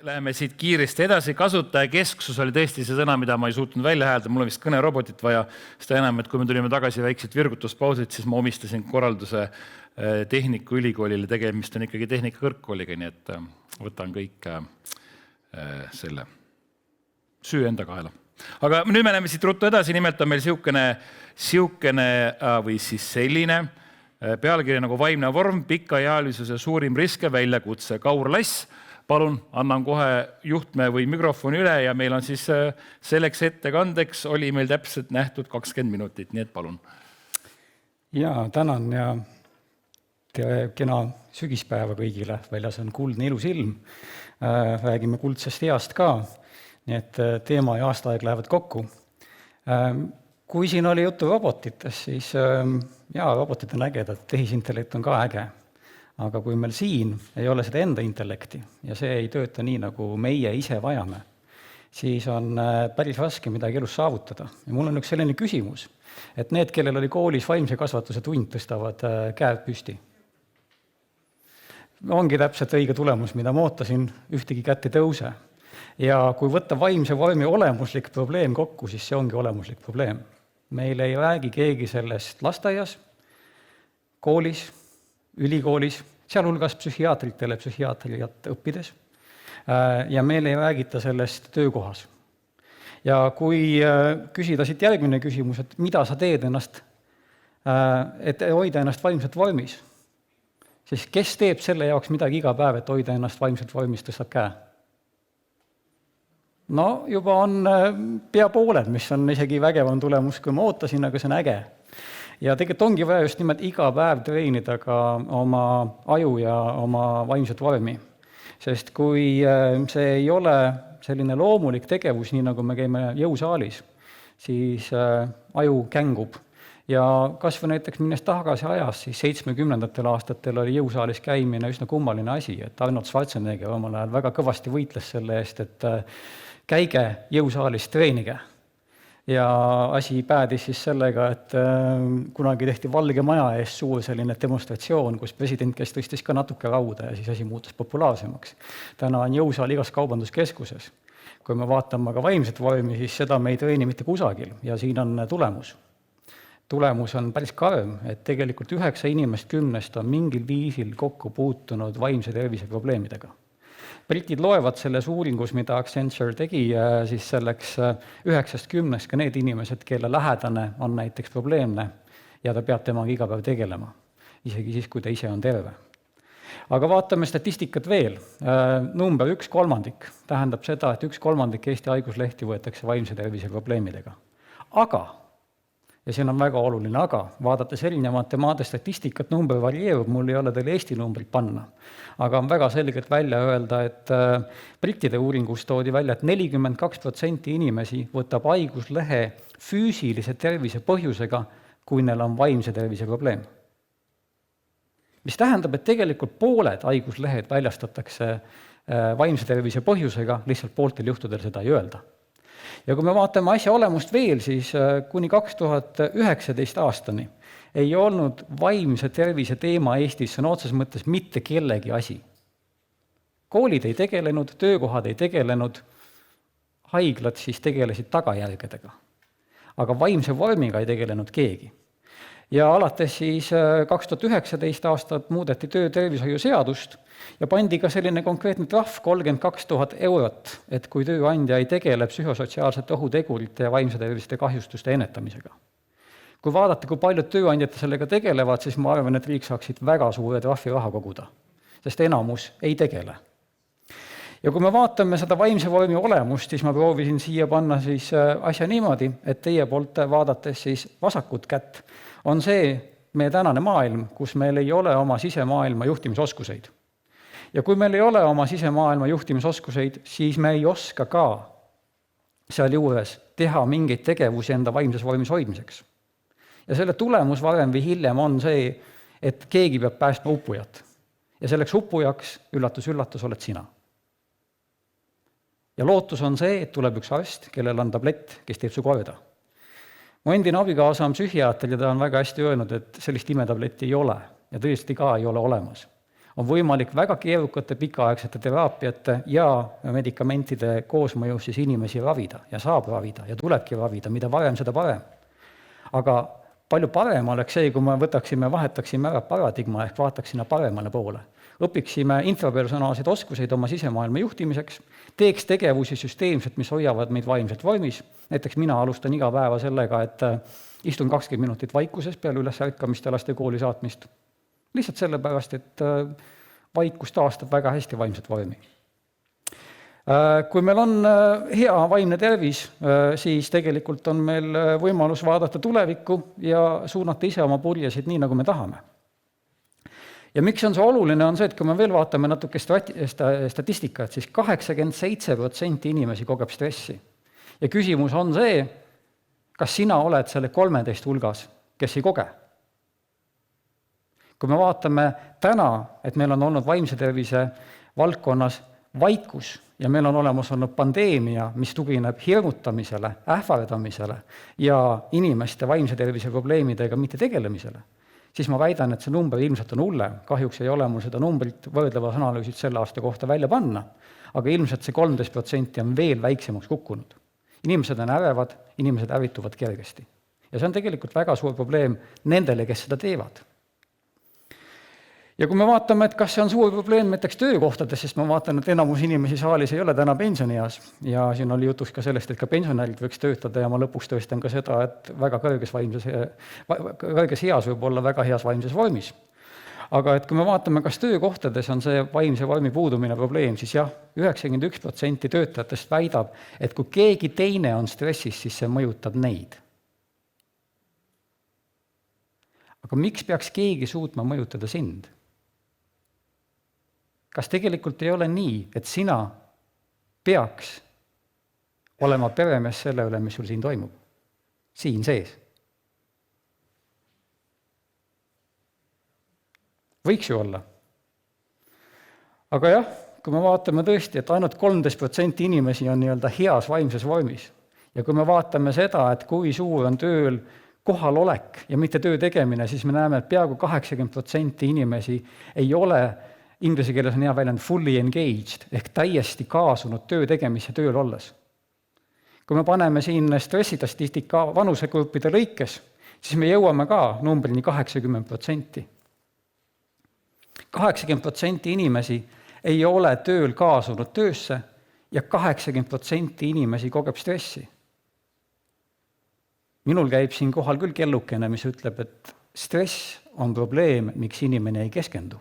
Läheme siit kiiresti edasi. Kasutajakesksus oli tõesti see sõna, mida ma ei suutnud välja häälda. Mul on vist kõnerobotit vaja. Seda enam, et kui me tulime tagasi väikselt virgutuspausid, siis ma omistasin korralduse Tehnikaülikoolile. Tegemist on ikkagi tehnikakõrgkooliga, nii et võtan kõik selle süü enda kaela. Aga nüüd me läheme siit ruttu edasi. Nimelt on meil siukene või siis selline pealkiri nagu vaimne vorm, pikaealisuse suurim risk ja väljakutse. Kaur Lass. Palun, annan kohe juhtme või mikrofoni üle ja meil on siis selleks ettekandeks oli meil täpselt nähtud 20 minutit, nii et palun. Jaa, tänan ja kena sügispäeva kõigile. Väljas on kuldne ilus ilm. Räägime kuldsest east ka, nii et teema ja aastaaeg lähevad kokku. Kui siin oli juttu robotitest, siis robotid on ägedad, tehisintellekt on ka äge. Aga kui meil siin ei ole seda enda intellekti ja see ei tööta nii, nagu meie ise vajame, siis on päris raske midagi elus saavutada. Ja mul on üks selline küsimus, et need, kellel oli koolis vaimse kasvatuse tund, tõstavad käed püsti. Ongi täpselt õige tulemus, mida ma ootasin, ühtegi kätt ei tõuse. Ja kui võtta vaimse vormi olemuslik probleem kokku, siis see ongi olemuslik probleem. Meil ei räägi keegi sellest lasteaias, koolis, ülikoolis, sealhulgas psühhiaatrijat õppides ja meil ei räägita sellest töökohas. Ja kui küsida siit järgmine küsimus, et mida sa teed ennast, et hoida ennast vaimselt vormis, siis kes teeb selle jaoks midagi iga päev, et hoida ennast vaimselt vormis, tõstab käe? No juba on pea pooled, mis on isegi vägevam tulemus, kui ma ootasin, aga see on äge. Ja tegelikult ongi vaja just nimelt iga päev treenida ka oma aju ja oma vaimset vormi. Sest kui see ei ole selline loomulik tegevus, nii nagu me käime jõusaalis, siis aju kängub. Ja kas või näiteks minnes tagasi ajas, siis 70. aastatel oli jõusaalis käimine üsna kummaline asi, et Arnold Schwarzenegger omal ajal väga kõvasti võitles selle eest, et käige jõusaalis, treenige. Ja asi päädis siis sellega, et kunagi tehti Valge Maja ees suur selline demonstratsioon, kus president, kes tõstis ka natuke rauda ja siis asi muutus populaarsemaks. Täna on jõusaal igas kaubanduskeskuses. Kui me vaatame ka vaimset vormi, siis seda me ei treeni mitte kusagil ja siin on tulemus. Tulemus on päris karm, et tegelikult 9 inimest 10 on mingil viisil kokku puutunud vaimse tervise probleemidega. Britid loevad selles uuringus, mida Accenture tegi, siis selleks 9-10 ka need inimesed, kelle lähedane on näiteks probleemne ja ta peab temaga iga päev tegelema, isegi siis, kui ta ise on terve. Aga vaatame statistikat veel. Number 1/3 tähendab seda, et 1/3 Eesti haiguslehti võetakse vaimse tervise probleemidega. Aga, ja siin on väga oluline aga, vaadates erinevate maade statistikat, number varieerub, mul ei ole teil Eesti numbrit panna. Aga on väga selgelt välja öelda, et brittide uuringus toodi välja, et 42% inimesi võtab haiguslehe füüsilise tervise põhjusega, kui neil on vaimse tervise probleem. Mis tähendab, et tegelikult pooled haiguslehed väljastatakse vaimse tervise põhjusega, lihtsalt pooltel juhtudel seda ei öelda. Ja kui me vaatame asja olemust veel, siis kuni 2019 aastani ei olnud vaimse tervise teema Eestis sõna otseses mõttes mitte kellegi asi. Koolid ei tegelenud, töökohad ei tegelenud, haiglad siis tegelesid tagajärgedega. Aga vaimse vormiga ei tegelenud keegi. Ja alates siis 2019 aastat muudeti töötervishoiu seadust ja pandi ka selline konkreetne trahv 32 000 €, et kui tööandja ei tegele psühhosotsiaalsete ohutegurite ja vaimse terviste kahjustuste ennetamisega. Kui vaadata, kui paljud tööandjad sellega tegelevad, siis ma arvan, et riik saaksid väga suure trahviraha koguda, sest enamus ei tegele. Ja kui me vaatame seda vaimse vormi olemust, siis ma proovisin siia panna siis asja niimoodi, et teie poolt vaadates siis vasakut kätt on see meie tänane maailm, kus meil ei ole oma sisemaailma juhtimisoskuseid. Ja kui meil ei ole oma sisemaailma juhtimisoskuseid, siis me ei oska ka seal juures teha mingeid tegevusi enda vaimses vormis hoidmiseks. Ja selle tulemus varem või hiljem on see, et keegi peab päästma uppujat. Ja selleks uppujaks, üllatus, oled sina. Ja lootus on see, et tuleb üks arst, kellel on tablett, kes teeb su korda. Mu endine abikaasa on psühhiaater ja ta on väga hästi öelnud, et sellist imetabletti ei ole ja tõesti ka ei ole olemas. on võimalik väga keerukate pikaaegsete teraapiate ja medikamentide koosmõjus siis inimesi ravida ja saab ravida ja tulebki ravida, mida varem, seda parem. Aga palju parem oleks see, kui me vahetaksime ära paradigma ehk vaataksime paremale poole. Õpiksime intrapersonaalseid oskuseid oma sisemaailma juhtimiseks, teeks tegevusi süsteemselt, mis hoiavad meid vaimselt vormis. Näiteks mina alustan iga päeva sellega, et istun 20 minutit vaikuses peale üles ärkamist ja laste kooli saatmist. Lihtsalt sellepärast, et vaikus taastab väga hästi vaimset vormi. Kui meil on hea vaimne tervis, siis tegelikult on meil võimalus vaadata tulevikku ja suunata ise oma purjesid nii, nagu me tahame. Ja miks on see oluline, on see, et kui me veel vaatame natuke statistikat, siis 87% inimesi kogeb stressi. Ja küsimus on see, kas sina oled selle 13 hulgas, kes ei koge? Kui me vaatame täna, et meil on olnud vaimse tervise valdkonnas vaikus ja meil on olemas olnud pandeemia, mis tugineb hirmutamisele, ähvardamisele ja inimeste vaimse tervise probleemidega mitte tegelemisele, siis ma väidan, et see number ilmselt on hullem. Kahjuks ei ole mul seda numbrit võrdlevas analüüsid selle aasta kohta välja panna, aga ilmselt see 13% on veel väiksemaks kukkunud. Inimesed on ärevad, inimesed ärrituvad kergesti. Ja see on tegelikult väga suur probleem nendele, kes seda teevad. Ja kui me vaatame, et kas see on suur probleem näiteks töökohtades, sest ma vaatan, et enamus inimesi saalis ei ole täna pensionieas ja siin oli jutuks ka sellest, et ka pensionärid võiks töötada ja ma lõpuks tõestan ka seda, et väga kõrges eas võib olla väga heas vaimses vormis. Aga et kui me vaatame, kas töökohtades on see vaimse vormi puudumine probleem, siis jah, 91% töötajatest väidab, et kui keegi teine on stressis, siis see mõjutab neid. Aga miks peaks keegi suutma mõjutada sind? Kas tegelikult ei ole nii, et sina peaks olema peremees selle üle, mis sul siin toimub? Siin sees. Võiks ju olla. Aga jah, kui me vaatame tõesti, et ainult 13% inimesi on nii-öelda heas vaimses vormis ja kui me vaatame seda, et kui suur on tööl kohalolek ja mitte töö tegemine, siis me näeme, et peaaegu 80% inimesi ei ole inglise keeles on hea väljend fully engaged ehk täiesti kaasunud töö tegemisse tööl olles. Kui me paneme siin stressistatistika vanusegruppide lõikes, siis me jõuame ka numbrini 80%. 80% inimesi ei ole tööl kaasunud töösse ja 80% inimesi kogeb stressi. Minul käib siin kohal küll kellukene, mis ütleb, et stress on probleem, miks inimene ei keskendu.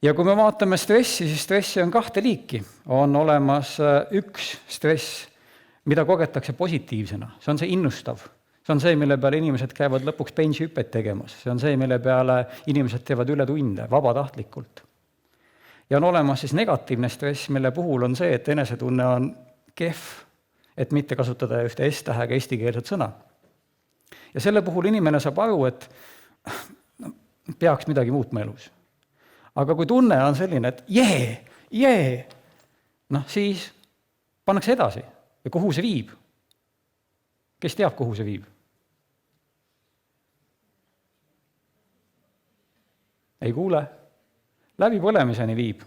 Ja kui me vaatame stressi, siis stressi on 2 liiki. On olemas üks stress, mida kogetakse positiivsena. See on see innustav. See on see, mille peale inimesed käivad lõpuks benchhüpet tegemas. See on see, mille peale inimesed teevad ületunde vabatahtlikult. Ja on olemas siis negatiivne stress, mille puhul on see, et enesetunne on kehv, et mitte kasutada ühte S-tähega eestikeelset sõna. Ja selle puhul inimene saab aru, et peaks midagi muutma elus. Aga kui tunne on selline, et siis pannakse edasi. Ja kuhu see viib? Kes teab, kuhu see viib? Ei kuule. Läbipõlemiseni viib.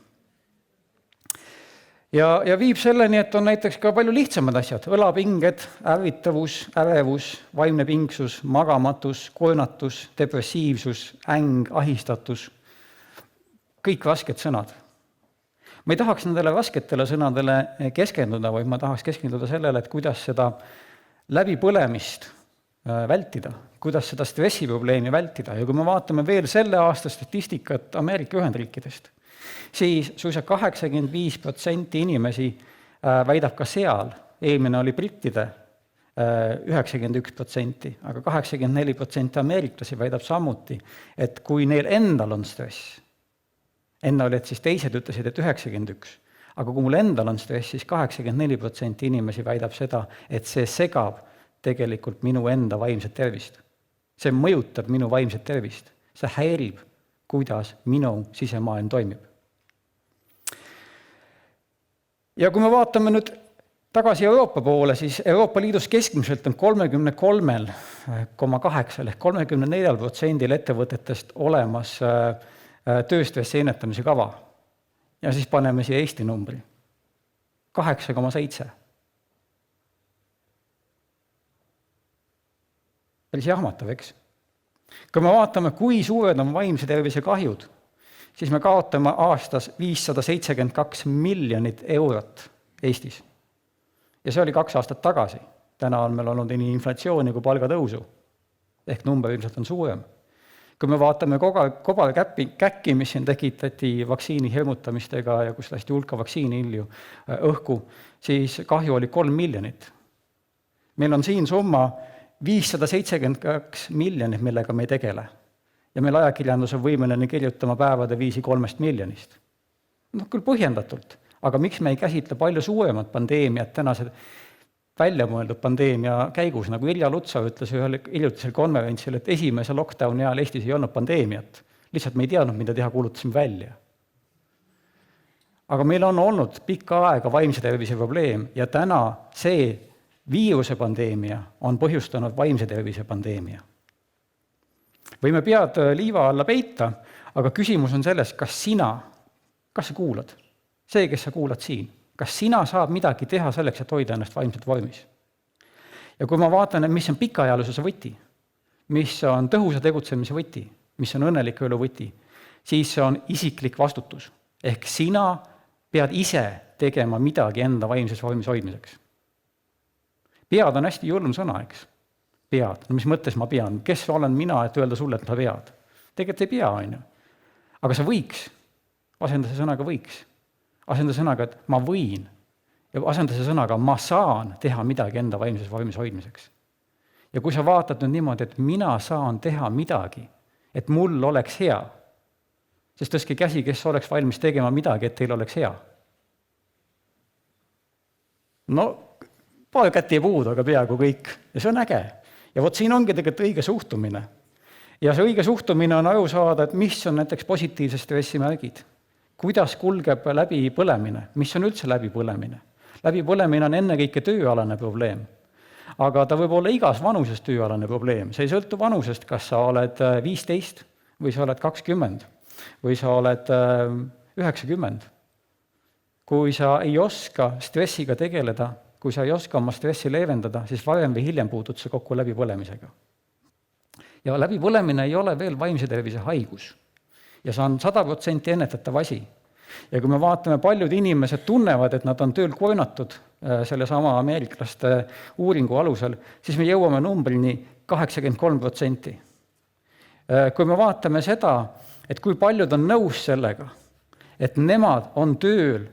Ja viib selleni, et on näiteks ka palju lihtsamad asjad. Õlapinged, ärvitavus, ärevus, vaimne pingsus, magamatus, kurnatus, depressiivsus, äng, ahistatus. Kõik rasked sõnad. Ma ei tahaks nendele rasketele sõnadele keskenduda, vaid ma tahaks keskenduda sellele, et kuidas seda läbipõlemist vältida, kuidas seda stressiprobleemi vältida. Ja kui me vaatame veel selle aasta statistikat Ameerika Ühendriikidest, siis suisa 85% inimesi väidab ka seal, eelmine oli brittide 91%, aga 84% ameeriklasi väidab samuti, et kui neil endal on stress, enne oli, et siis teised ütlesid, et 91%, aga kui mul endal on stress, siis 84% inimesi väidab seda, et see segab tegelikult minu enda vaimset tervist. See mõjutab minu vaimset tervist. See häirib, kuidas minu sisemaailm toimib. Ja kui me vaatame nüüd tagasi Euroopa poole, siis Euroopa Liidus keskmiselt on 33,8 ehk 34% ettevõtetest olemas tööstressi ennetamise kava. Ja siis paneme siia Eesti numbri. 8,7. Päris jahmatav, eks? Kui me vaatame, kui suured on vaimse tervise kahjud, siis me kaotame aastas 572 miljonit eurot Eestis. Ja see oli 2 aastat tagasi. Täna on meil olnud nii inflatsiooni kui palgatõusu. Ehk number ilmselt on suurem. Kui me vaatame kobarkäkki, mis siin tekitati vaktsiini hirmutamistega ja kus lasti hulka vaktsiini õhku, siis kahju oli 3 miljonit. Meil on siin summa 572 miljonit, millega me ei tegele. Ja meil ajakirjandus on võimeline kirjutama päevade viisi 3 miljonist. Küll põhjendatult, aga miks me ei käsitle palju suuremat pandeemiat tänase väljamõeldud pandeemia käigus, nagu Irja Lutsar ütles ühel hiljutisel konverentsil, et esimese lockdowni ajal Eestis ei olnud pandeemiat. Lihtsalt me ei teadnud, mida teha, kuulutasime välja. Aga meil on olnud pikka aega vaimse tervise probleem ja täna see viiruse pandeemia on põhjustanud vaimse tervise pandeemia. Võime pead liiva alla peita, aga küsimus on selles, kas sa kuulad? See, kes sa kuulad siin. Kas sina saad midagi teha selleks, et hoida ennast vaimselt vormis? Ja kui ma vaatan, mis on pikaajalisuse võti, mis on tõhusa tegutsemise võti, mis on õnneliku elu võti, siis see on isiklik vastutus. Ehk sina pead ise tegema midagi enda vaimses vormis hoidmiseks. Pead on hästi julm sõna, eks? Pead. No mis mõttes ma pean? Kes olen mina, et öelda sulle, et ma pead? Tegelikult ei pea, on ju. Aga sa võiks. Asenda see sõnaga võiks. Asenda sõnaga, et ma võin. Ja asenda see sõnaga, ma saan teha midagi enda vaimses vormis hoidmiseks. Ja kui sa vaatad nüüd niimoodi, et mina saan teha midagi, et mul oleks hea, siis tõstke käsi, kes oleks valmis tegema midagi, et teil oleks hea. No, paar kätt ei puudu, aga peaaegu kõik. Ja see on äge. Ja vot siin ongi tegelikult õige suhtumine. Ja see õige suhtumine on aru saada, et mis on näiteks positiivse stressi märgid. Kuidas kulgeb läbipõlemine? Mis on üldse läbipõlemine? Läbipõlemine on ennekõike tööalane probleem. Aga ta võib olla igas vanuses tööalane probleem. See ei sõltu vanusest, kas sa oled 15 või sa oled 20 või sa oled 90. Kui sa ei oska stressiga tegeleda, kui sa ei oska oma stressi leevendada, siis varem või hiljem puutud see kokku läbipõlemisega. Ja läbipõlemine ei ole veel vaimse tervise haigus. Ja see on 100% ennetatav asi. Ja kui me vaatame, paljud inimesed tunnevad, et nad on tööl kurnatud selle sama ameeriklaste uuringu alusel, siis me jõuame numbrini 83%. Kui me vaatame seda, et kui paljud on nõus sellega, et nemad on tööl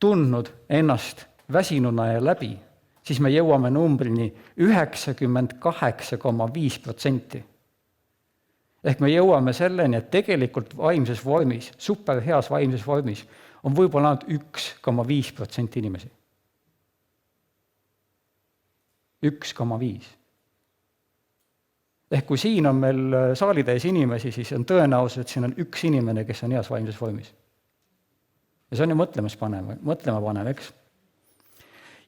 tundnud ennast väsinuna ja läbi, siis me jõuame numbrini 98,5%. Ehk me jõuame selleni, et tegelikult vaimses vormis, superheas vaimses vormis, on võib-olla ainult 1,5% inimesi. 1,5. Ehk kui siin on meil saalitäis inimesi, siis on tõenäoliselt, et siin on üks inimene, kes on heas vaimses vormis. Ja see on ju mõtlema panev, eks?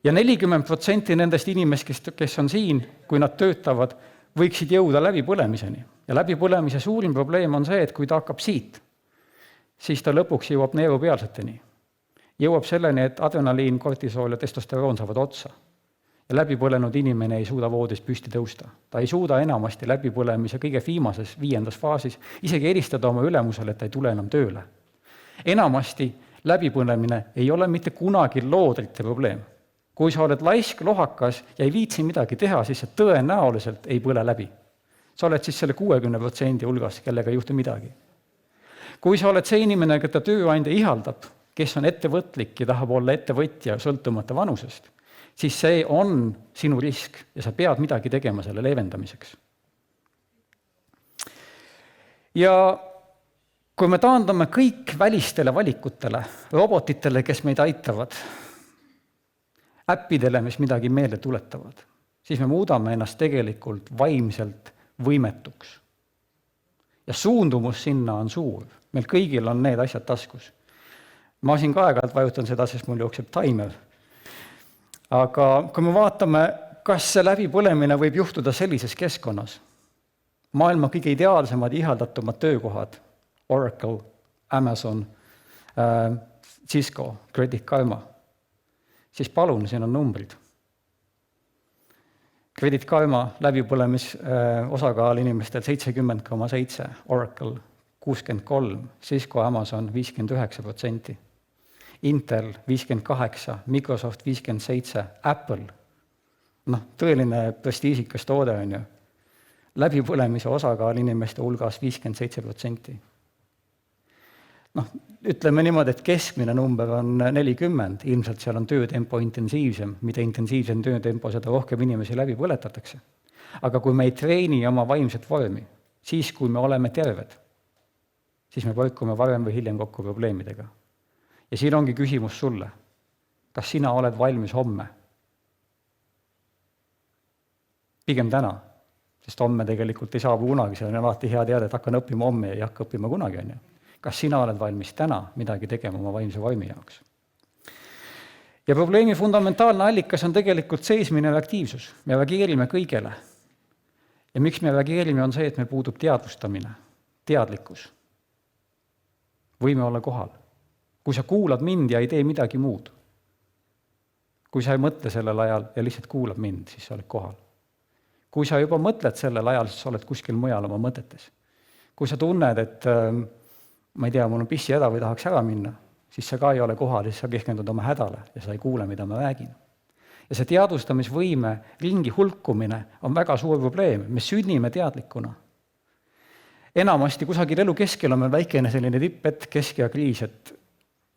Ja 40% nendest inimest, kes on siin, kui nad töötavad, võiksid jõuda läbipõlemiseni. Ja läbipõlemise suurim probleem on see, et kui ta hakkab siit, siis ta lõpuks jõuab neerupealseteni. Jõuab selleni, et adrenaliin, kortisool ja testosteroon saavad otsa. Ja läbipõlenud inimene ei suuda voodis püsti tõusta. Ta ei suuda enamasti läbipõlemise kõige viimases, 5. faasis isegi eristada oma ülemusele, et ta ei tule enam tööle. Enamasti läbipõlemine ei ole mitte kunagi loodrite probleem. Kui sa oled laisk, lohakas ja ei viitsi midagi teha, siis see tõenäoliselt ei põle läbi. Sa oled siis selle 60% hulgas, kellega ei juhtu midagi. Kui sa oled see inimene, keda tööandja ihaldab, kes on ettevõtlik ja tahab olla ettevõtja sõltumata vanusest, siis see on sinu risk ja sa pead midagi tegema selle leevendamiseks. Ja kui me taandame kõik välistele valikutele, robotitele, kes meid aitavad, äppidele, mis midagi meelde tuletavad, siis me muudame ennast tegelikult vaimselt võimetuks. Ja suundumus sinna on suur. Meil kõigil on need asjad taskus. Ma siin ka aeg-ajalt vajutan seda, sest mul jookseb timer. Aga kui me vaatame, kas see läbipõlemine võib juhtuda sellises keskkonnas, maailma kõige ideaalsemad ihaldatumad töökohad, Oracle, Amazon, Cisco, Credit Karma, siis palun, siin on numbrid. Credit Karma läbipõlemisosakaal inimestel 70,7%, Oracle 63%, Cisco, Amazon 59%, Intel 58%, Microsoft 57%, Apple, tõeline prestiižikas toode on ju, läbipõlemise osakaal inimeste hulgas 57%. Ütleme niimoodi, et keskmine number on 40, ilmselt seal on töötempo intensiivsem, mida intensiivsem töötempo, seda rohkem inimesi läbi põletatakse. Aga kui me ei treeni oma vaimset vormi, siis kui me oleme terved, siis me põrkume varem või hiljem kokku probleemidega. Ja siin ongi küsimus sulle, kas sina oled valmis homme? Pigem täna, sest homme tegelikult ei saabu kunagi, see on alati hea teada, et hakkan õppima homme ja ei hakka õppima kunagi, on ju. Kas sina oled valmis täna midagi tegema oma vaimse vormi jaoks? Ja probleemi fundamentaalne allikas on tegelikult seismine ja aktiivsus. Me reageerime kõigele. Ja miks me reageerime, on see, et meil puudub teadvustamine, teadlikkus. Võime olla kohal. Kui sa kuulad mind ja ei tee midagi muud, kui sa ei mõtle sellel ajal ja lihtsalt kuulad mind, siis sa oled kohal. Kui sa juba mõtled sellel ajal, siis sa oled kuskil mujal oma mõtetes. Kui sa tunned, et ma ei tea, mul on pissi häda või tahaks ära minna, siis sa ka ei ole kohal, siis sa keskendud oma hädale ja sa ei kuule, mida ma räägin. Ja see teadvustamisvõime, ringi hulkumine on väga suur probleem. Me sünnime teadlikuna. Enamasti kusagil elu keskel on meil väikene selline tippet, keskea kriis, et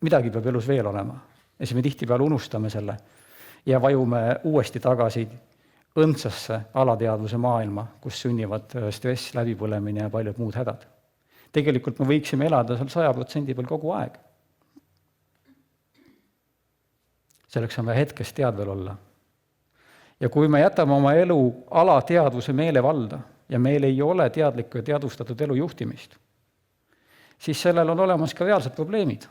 midagi peab elus veel olema. Ja siis me tihtipeale unustame selle ja vajume uuesti tagasi õndsasse alateadvuse maailma, kus sünnivad stress, läbipõlemine ja paljud muud hädad. Tegelikult me võiksime elada seal 100% peal kogu aeg. Selleks on vaja hetkes teadvel olla. Ja kui me jätame oma elu alateadvuse meelevalda ja meil ei ole teadlikku ja teadvustatud elu juhtimist, siis sellel on olemas ka reaalsed probleemid.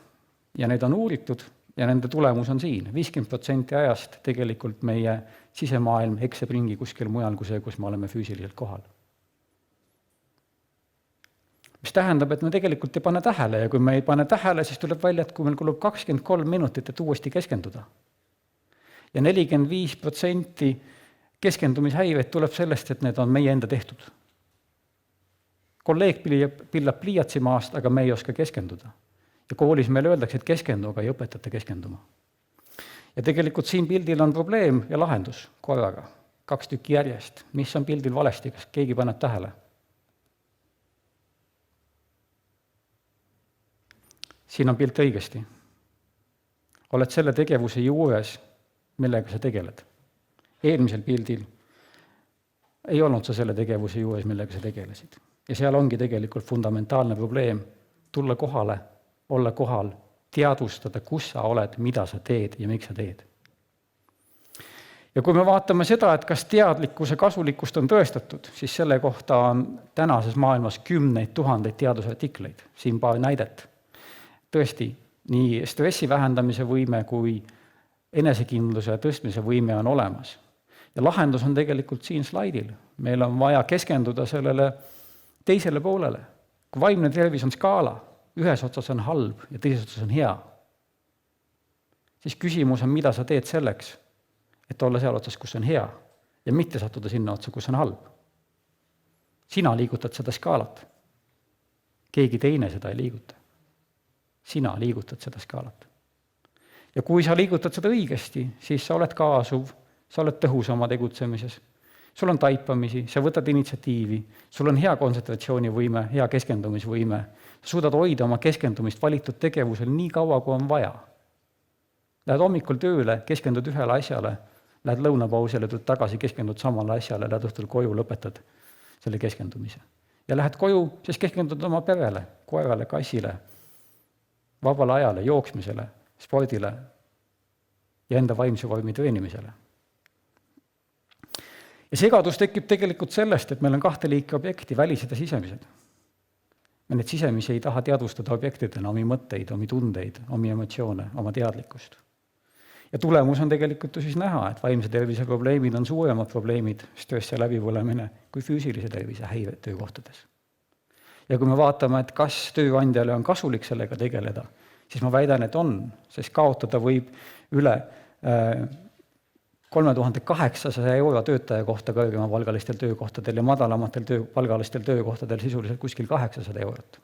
Ja need on uuritud ja nende tulemus on siin. 50% ajast tegelikult meie sisemaailm ekseb ringi kuskil mujal kui see, kus me oleme füüsiliselt kohal. Mis tähendab, et me tegelikult ei pane tähele ja kui me ei pane tähele, siis tuleb välja, et kui meil kulub 23 minutit, et uuesti keskenduda. Ja 45% keskendumishäiveid tuleb sellest, et need on meie enda tehtud. Kolleeg pillab pliiatsi maast, aga me ei oska keskenduda. Ja koolis meile öeldakse, et keskendu, aga ei õpetate keskenduma. Ja tegelikult siin pildil on probleem ja lahendus korraga. 2 tükki järjest. Mis on pildil valesti, kas keegi paneb tähele? Siin on pilt õigesti. Oled selle tegevuse juures, millega sa tegeled. Eelmisel pildil ei olnud sa selle tegevuse juures, millega sa tegelesid. Ja seal ongi tegelikult fundamentaalne probleem tulla kohale, olla kohal, teadvustada, kus sa oled, mida sa teed ja miks sa teed. Ja kui me vaatame seda, et kas teadlikkuse kasulikkust on tõestatud, siis selle kohta on tänases maailmas 10 000 teadusartikleid. Siin paar näidet. Tõesti, nii stressi vähendamise võime kui enesekindluse tõstmise võime on olemas. Ja lahendus on tegelikult siin slaidil. Meil on vaja keskenduda sellele teisele poolele. Kui vaimne tervis on skaala, ühes otsas on halb ja teises otsas on hea, siis küsimus on, mida sa teed selleks, et olla seal otsas, kus on hea ja mitte sattuda sinna otsa, kus on halb. Sina liigutad seda skaalat. Keegi teine seda ei liiguta. Sina liigutad seda skaalat. Ja kui sa liigutad seda õigesti, siis sa oled kaasuv, sa oled tõhus oma tegutsemises, sul on taipamisi, sa võtad initsiatiivi, sul on hea kontsentratsioonivõime, hea keskendumisvõime, sa suudad hoida oma keskendumist valitud tegevusel nii kaua, kui on vaja. Lähed hommikul tööle, keskendud ühele asjale, lähed lõunapausile, tuled tagasi, keskendud samale asjale, lähed õhtul koju, lõpetad selle keskendumise. Ja lähed koju, siis keskendud oma perele, koerale, kassile, vabale ajale, jooksmisele, spordile ja enda vaimse vormi treenimisele. Ja segadus tekib tegelikult sellest, et meil on 2 liiki objekti, välised ja sisemised. Me need sisemisi ei taha teadvustada objektidena omi mõtteid, omi tundeid, omi emotsioone, oma teadlikkust. Ja tulemus on tegelikult ju siis näha, et vaimse tervise probleemid on suuremad probleemid, stress ja läbipõlemine, kui füüsilise tervise häired töökohtades. Ja kui me vaatame, et kas tööandjale on kasulik sellega tegeleda, siis ma väidan, et on, sest kaotada võib üle 3800 euro töötaja kohta kõrgemapalgalistel töökohtadel ja madalamatel palgalistel töökohtadel sisuliselt kuskil 800 eurot.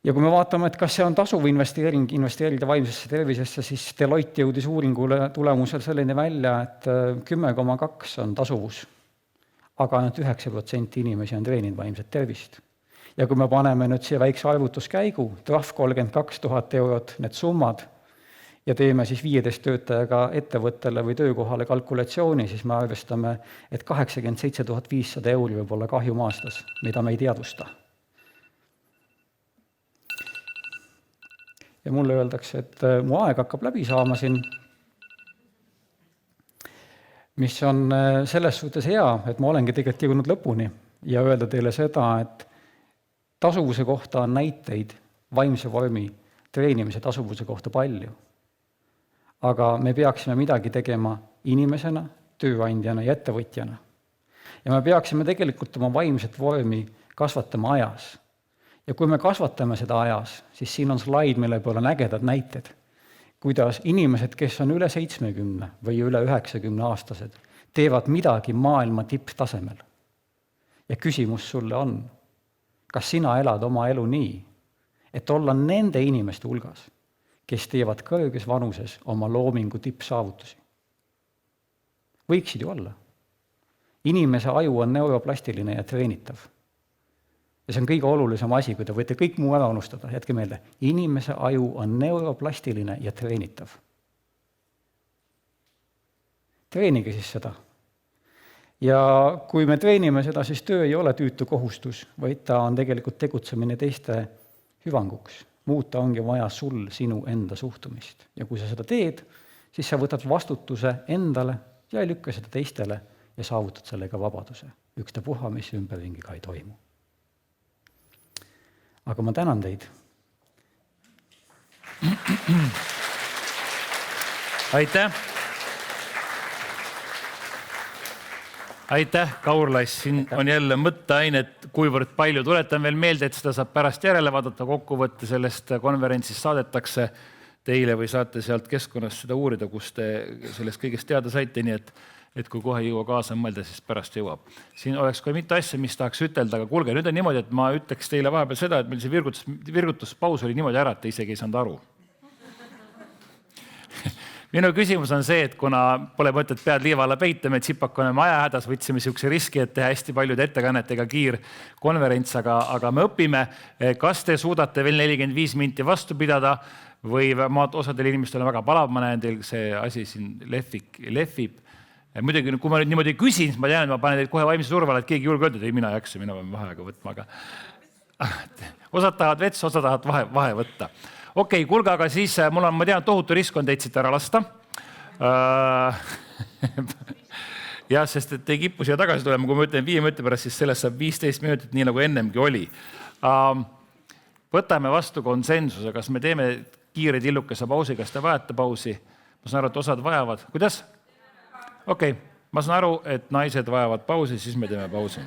Ja kui me vaatame, et kas see on tasuv investeerida vaimsesse tervisesse, siis Deloitte jõudis uuringule tulemusel selline välja, et 10,2 on tasuvus, aga ainult 9% inimesi on treeninud vaimset tervist. Ja kui me paneme nüüd siia väikse arvutuskäigu, trahv 32 000 eurot, need summad, ja teeme siis 15 töötajaga ettevõttele või töökohale kalkulatsiooni, siis me arvestame, et 87 500 euri võib olla kahjum aastas, mida me ei teadvusta. Ja mulle öeldakse, et mu aeg hakkab läbi saama siin, mis on selles suhtes hea, et ma olengi tegelikult jõudnud lõpuni ja öelda teile seda, et tasuvuse kohta on näiteid vaimse vormi treenimise tasuvuse kohta palju. Aga me peaksime midagi tegema inimesena, tööandjana ja ettevõtjana. Ja me peaksime tegelikult oma vaimset vormi kasvatama ajas. Ja kui me kasvatame seda ajas, siis siin on slaid, mille peal on ägedad näited, kuidas inimesed, kes on üle 70 või üle 90 aastased, teevad midagi maailma tipptasemel. Ja küsimus sulle on, kas sina elad oma elu nii, et olla nende inimeste hulgas, kes teevad kõrges vanuses oma loomingu tippsaavutusi. Võiksid ju olla. Inimese aju on neuroplastiline ja treenitav. Ja see on kõige olulisem asi, kui te võite kõik muu ära unustada. Jätke meelde, inimese aju on neuroplastiline ja treenitav. Treenige siis seda. Ja kui me treenime seda, siis töö ei ole tüütu kohustus, vaid ta on tegelikult tegutsemine teiste hüvanguks. Muuta ongi vaja sul sinu enda suhtumist. Ja kui sa seda teed, siis sa võtad vastutuse endale ja ei lükka seda teistele ja saavutad sellega vabaduse. Ükstapuha, mis ümberringi ka ei toimu. Aga ma tänan teid. Aitäh! Aitäh, Kaurlais, siin on jälle mõtteainet, kuivõrd palju. Tuletan veel meelde, et seda saab pärast järele vaadata, kokkuvõtte sellest konverentsist saadetakse teile või saate sealt keskkonnast seda uurida, kus te sellest kõigest teada saite, nii et kui kohe ei jõua kaasa mõelda, siis pärast jõuab. Siin oleks kohe mitu asja, mis tahaks ütelda, aga kuulge, nüüd on niimoodi, et ma ütleks teile vahepeal seda, et meil see virgutuspaus oli niimoodi ära, et te isegi ei saanud aru. Minu küsimus on see, et kuna pole mõtet pead liiva alla peita, me Tsipak oleme ajahädas, võtsime niisuguse riski, et teha hästi paljude ettekannetega kiirkonverents, aga me õpime. Kas te suudate veel 45 minti vastu pidada või osadel inimestel on väga palav, ma näen teil see asi siin lehvib. Muidugi, kui ma nüüd niimoodi küsin, siis ma tean, et ma panen teid kohe vaimse survale, et keegi julge öelda, et ei, mina jaksa, mina pean vaheaega võtma, aga osad tahavad vetsu, osad tahavad vahe võtta. Okei, kuulge, aga siis ma tean, tohutu risk on teid siit ära lasta. Jah, sest et ei kippu siia tagasi tulema, kui ma ütlen 5 minuti pärast, siis sellest saab 15 minutit, nii nagu ennemgi oli. Võtame vastu konsensuse, kas me teeme kiire tillukese pausi, kas te vajate pausi? Ma saan aru, et osad vajavad. Kuidas? Okei, ma saan aru, et naised vajavad pausi, siis me teeme pausi.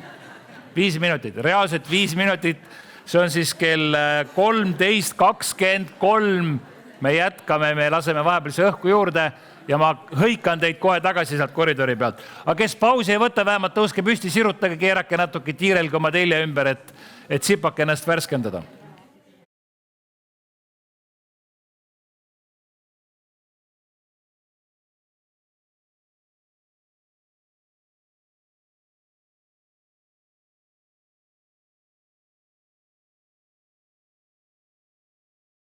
5 minutit, reaalselt 5 minutit. See on siis kell 13:23. Me jätkame, me laseme vahepeal see õhku juurde ja ma hõikan teid kohe tagasi sealt koridori pealt. Aga kes pausi ei võta, vähemalt tõuske püsti, sirutage, keerake natuke, tiirelge oma telje ümber, et Tsipak ennast värskendada.